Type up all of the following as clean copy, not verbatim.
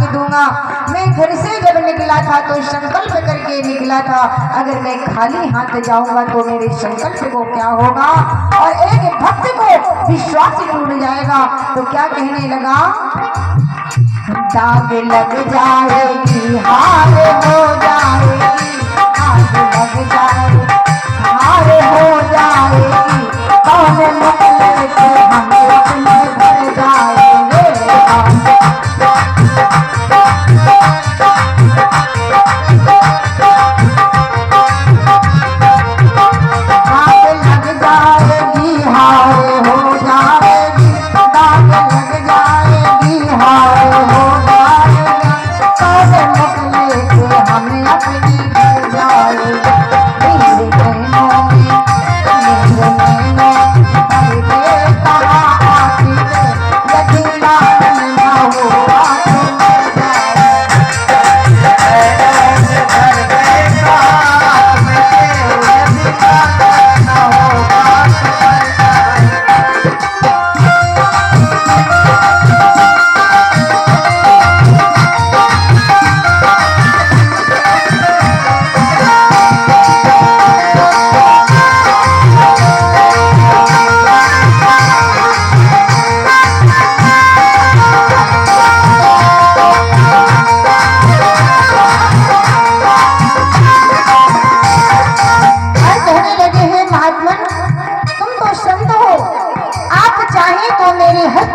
त्याग दूंगा। मैं घर से जब निकला था तो संकल्प करके निकला था, अगर मैं खाली हाथ जाऊंगा तो मेरे संकल्प को क्या होगा। और एक भक्त को विश्वास टूट जाएगा। तो क्या कहने लगा, दाग लग जाएगी हार हो जाएगी, दाग लग जाएगी हार हो जाएगी, कौन मतलब के हम अपने घर जाएंगे। दाग लग जाएगी हार हो जाएगी, दाग लग जाएगी हार हो जाएगी, कौन मतलब के हम अपनी घर जाएंगे। मेरे बहनों में मेरे बहनों हर कहा आती है, यदि लालन न हुआ तो मर जाए।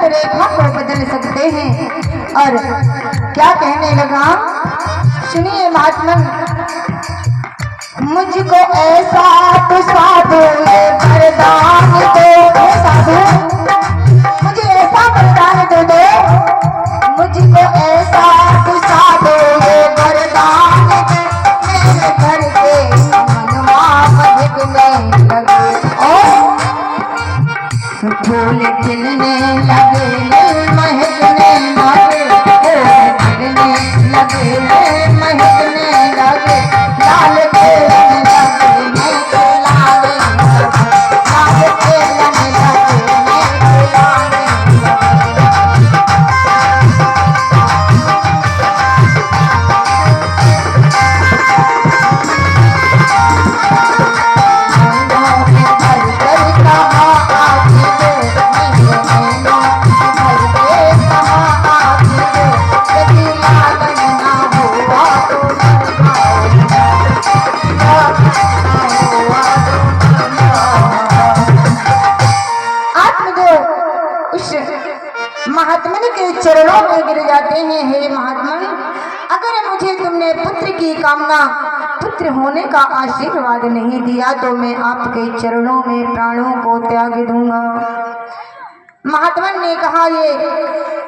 रेखा को बदल सकते हैं। और क्या कहने लगा, सुनिए महात्मन, मुझको ऐसा तो साधु वरदान दो, साधु मुझे ऐसा वरदान दे दो, मुझको ऐसा तो साधु वरदान दे, मेरे घर के मनवा बजने लगे और फूल खिलने लगे, महकने लगे, खिलने लगे, महकने लगे, लाल खेलने लगे, मैं लाल लाल खेलने लगे, मैं लाल। महात्मन के चरणों में गिर जाते हैं, हे महात्मन, अगर मुझे तुमने पुत्र की कामना, पुत्र होने का आशीर्वाद नहीं दिया तो मैं आपके चरणों में प्राणों को त्याग दूंगा। महात्मन ने कहा, ये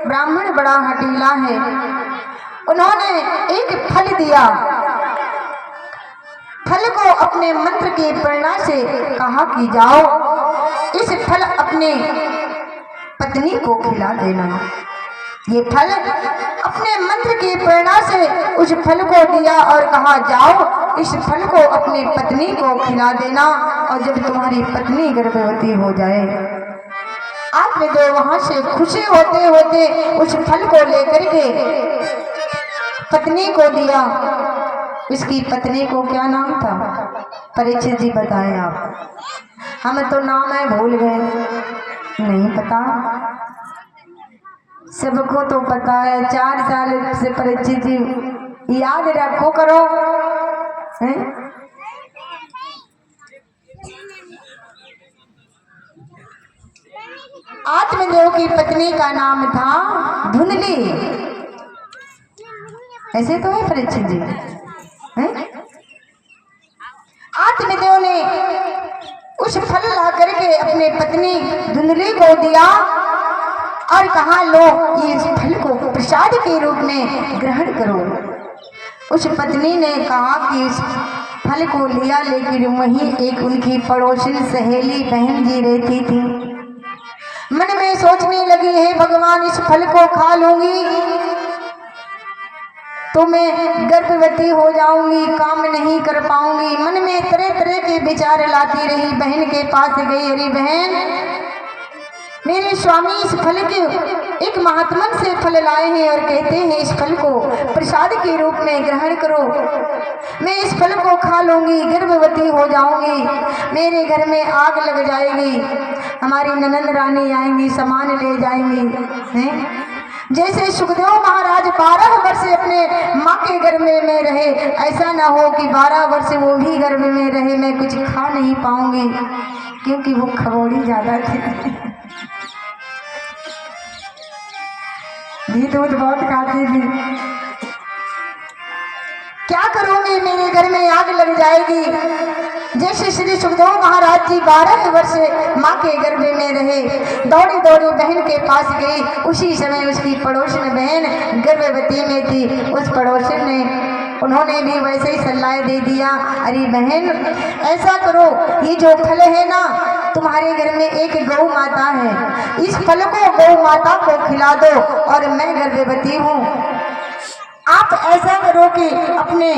ब्राह्मण बड़ा हठीला है। उन्होंने एक फल दिया, फल को अपने मंत्र की प्रेरणा से कहा कि जाओ इस फल अपने पत्नी को खिला देना। ये फल अपने मंत्र की प्रेरणा से उस फल को दिया और कहा, जाओ इस फल को अपनी पत्नी को खिला देना, और जब तुम्हारी पत्नी गर्भवती हो जाए। आत्मदेव वहां से खुशी होते होते उस फल को लेकर के पत्नी को दिया। इसकी पत्नी को क्या नाम था, परीक्षित जी बताएं आप। हम तो नाम है भूल गए, नहीं पता, सबको तो पता है। 4 साल से परीक्षित जी याद रखो करो है? आत्मदेव की पत्नी का नाम था धुंधली, ऐसे तो है परीक्षित जी है? आत्मदेव ने उस फल ला करके अपने पत्नी धुंधली को दिया और कहा, लो ये इस फल को प्रसाद के रूप में ग्रहण करो। उस पत्नी ने कहा कि इस फल को लिया, लेकिन वहीं एक उनकी पड़ोसी सहेली बहन जी रहती थी। मन में सोचने लगी, हे भगवान, इस फल को खा लूंगी तो मैं गर्भवती हो जाऊंगी, काम नहीं कर पाऊंगी। मन में तरह तरह के विचार लाती रही। बहन के पास गई, अरे बहन, मेरे स्वामी इस फल के एक महात्मन से फल लाए हैं और कहते हैं इस फल को प्रसाद के रूप में ग्रहण करो। मैं इस फल को खा लूंगी, गर्भवती हो जाऊंगी, मेरे घर में आग लग जाएगी, हमारी ननंद रानी आएंगी, सामान ले जाएंगी। हैं? जैसे सुखदेव महाराज 12 वर्ष अपने माँ के गर्भ में रहे, ऐसा ना हो कि 12 वर्ष वो भी गर्भ में रहे, मैं कुछ खा नहीं पाऊंगी, क्योंकि वो खबोड़ी ज्यादा थी, घी दूध बहुत खाती थी। क्या करूंगी, मेरे घर में आग लग जाएगी। जैसे श्री सुखदेव महाराज जी 12 वर्ष माँ के गर्भ में रहे, दौड़ी दौड़ी बहन के पास गई। उसी समय उसकी पड़ोसन बहन गर्भवती में थी। उस पड़ोसन ने उन्होंने भी वैसे ही सलाह दे दिया, अरे बहन ऐसा करो, ये जो फल है ना, तुम्हारे घर में एक गौ माता है, इस फल को गौ माता को खिला दो, और मैं गर्भवती हूँ। आप ऐसा करो कि अपने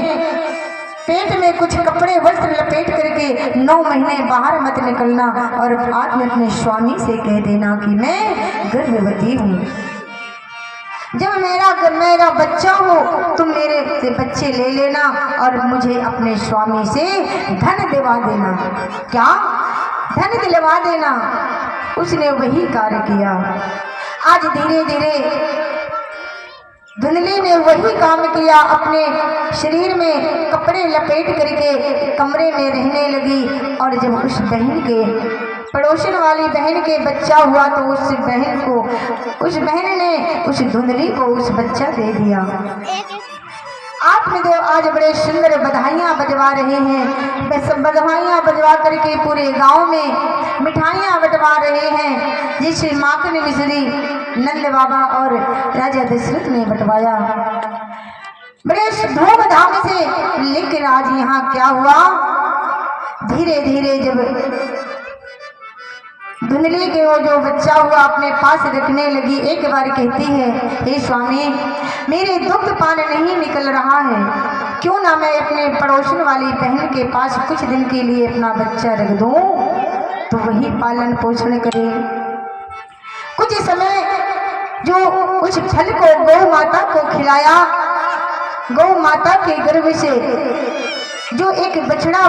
पेट में कुछ कपड़े वस्त्र लपेट करके 9 महीने बाहर मत निकलना, और आप अपने स्वामी से कह देना कि मैं गर्भवती हूँ। जब मेरा बच्चा हो तुम मेरे से बच्चे ले लेना और मुझे अपने स्वामी से धन दिलवा देना। क्या धन दिलवा देना? उसने वही कार्य किया। आज धीरे धीरे धुंधली ने वही काम किया, अपने शरीर में कपड़े लपेट करके कमरे में रहने लगी। और जब उस बहन के पड़ोसन वाली बहन के बच्चा हुआ तो उस बहन ने उस धुंधली को उस बच्चा दे दिया। आत्मदेव आज बड़े सुंदर बधाइयाँ बजवा रहे हैं। सब बधाइयाँ बजवा करके पूरे गांव में मिठाइयाँ बंटवा रहे हैं, जिसे माखन मिश्री नंद बाबा और राजा दशरथ ने बंटवाया बड़े धूमधाम से। लेकिन आज यहाँ क्या हुआ, धीरे धीरे जब धुंधली के वो जो बच्चा हुआ अपने पास रखने लगी, एक बार कहती है, हे स्वामी मेरे दुग्ध पान नहीं निकल रहा है, क्यों ना मैं अपने पड़ोसन वाली बहन के पास कुछ दिन के लिए अपना बच्चा रख दूं, तो वही पालन पोषण करे। कुछ समय जो उस फल को गौ माता को खिलाया, गौ माता के गर्भ से जो एक बछड़ा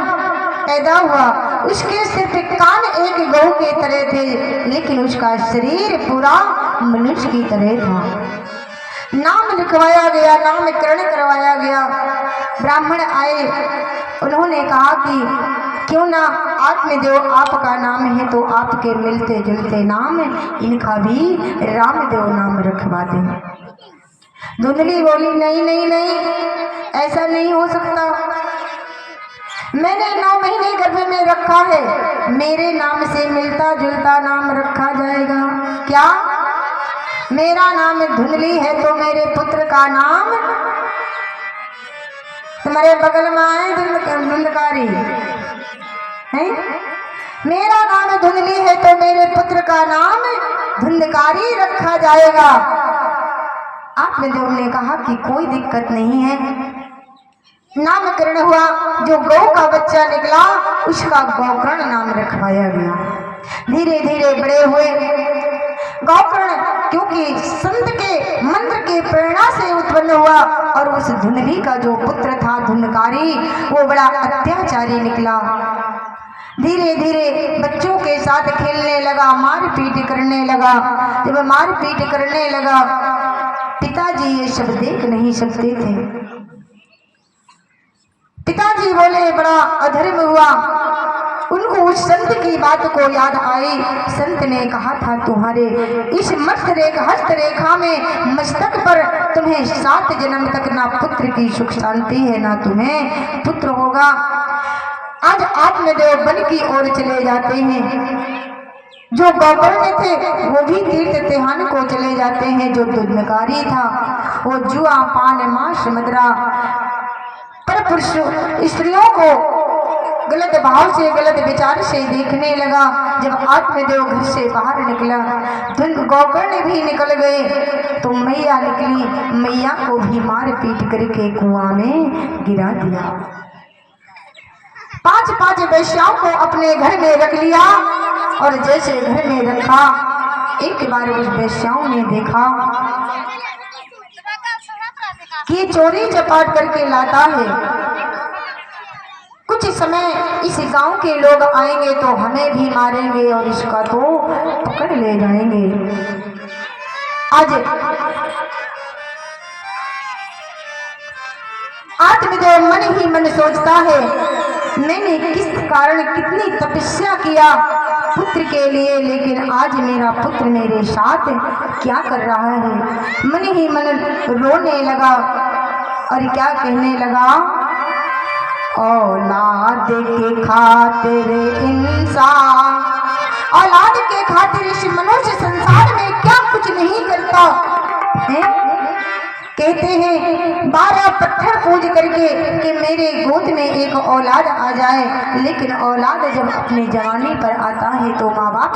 पैदा हुआ, उसके सिर्फ कान एक गौ के तरह थे, लेकिन उसका शरीर पूरा मनुष्य की तरह था। नाम लिखवाया गया, नामकरण करवाया गया। ब्राह्मण आए, उन्होंने कहा कि क्यों ना आत्मदेव आपका नाम है तो आपके मिलते जुलते नाम इनका भी रामदेव नाम रखवा दें। धुंधली बोली, नहीं नहीं नहीं, ऐसा नहीं हो सकता, मैंने 9 महीने गर्भ में रखा है, मेरे नाम से मिलता जुलता नाम रखा जाएगा क्या? मेरा नाम धुंधली है तो मेरे पुत्र का नाम, तुम्हारे बगल में आए धुंधकारी है, मेरा नाम धुंधली है तो मेरे पुत्र का नाम धुंधकारी रखा जाएगा। आत्मदेव ने कहा कि कोई दिक्कत नहीं है। नामकरण हुआ, जो गौ का बच्चा निकला उसका गौकर्ण नाम रखवाया गया। धीरे धीरे बड़े हुए गौकर्ण, क्योंकि संत के मंत्र के प्रेरणा से उत्पन्न हुआ, और उस धुंधली का जो पुत्र था धुंधकारी, वो बड़ा अत्याचारी निकला। धीरे धीरे बच्चों के साथ खेलने लगा, मारपीट करने लगा। जब मारपीट करने लगा, पिताजी ये सब देख नहीं सकते थे। पिताजी बोले बड़ा अधर्म हुआ। उनको उस संत की बात को याद आई। संत ने कहा था, तुम्हारे इस हस्त रेखा में मस्तक पर तुम्हें 7 जन्म तक ना पुत्र की सुख शांति है, ना तुम्हें पुत्र होगा। आज आत्मदेव वन की ओर चले जाते हैं। जो गौकर्ण थे वो भी तीर्थ तिहान को चले जाते हैं। जो धुंधकारी था वो जुआ, पान, मांस, मदिरा, पर पुरुष स्त्रियों को गलत भाव से, गलत विचार से देखने लगा। जब आत्मदेव घर से बाहर निकला, गौकर्ण भी निकल गए, तो मैया निकली, मैया को भी मार पीट करके कुआं में गिरा दिया। 5 वैश्याओं को अपने घर में रख लिया, और जैसे घर में रखा एक बार उस वेश्याओं ने देखा कि चोरी चपाट करके लाता है, कुछ समय इस गांव के लोग आएंगे तो हमें भी मारेंगे और इसका तो पकड़ ले जाएंगे। आज आत्मदेव मन ही मन सोचता है, मैंने किस कारण कितनी तपस्या किया पुत्र के लिए, लेकिन आज मेरा पुत्र मेरे साथ क्या कर रहा है। मन ही मन रोने लगा और क्या कहने लगा, औलाद के खातिर इंसान, औलाद के खातिर इस मनुष्य संसार में क्या कुछ नहीं करता है। कहते हैं 12 पत्थर पूज करके कि मेरे गोद में एक औलाद आ जाए, लेकिन औलाद जब अपनी जवानी पर आता है तो माँ बाप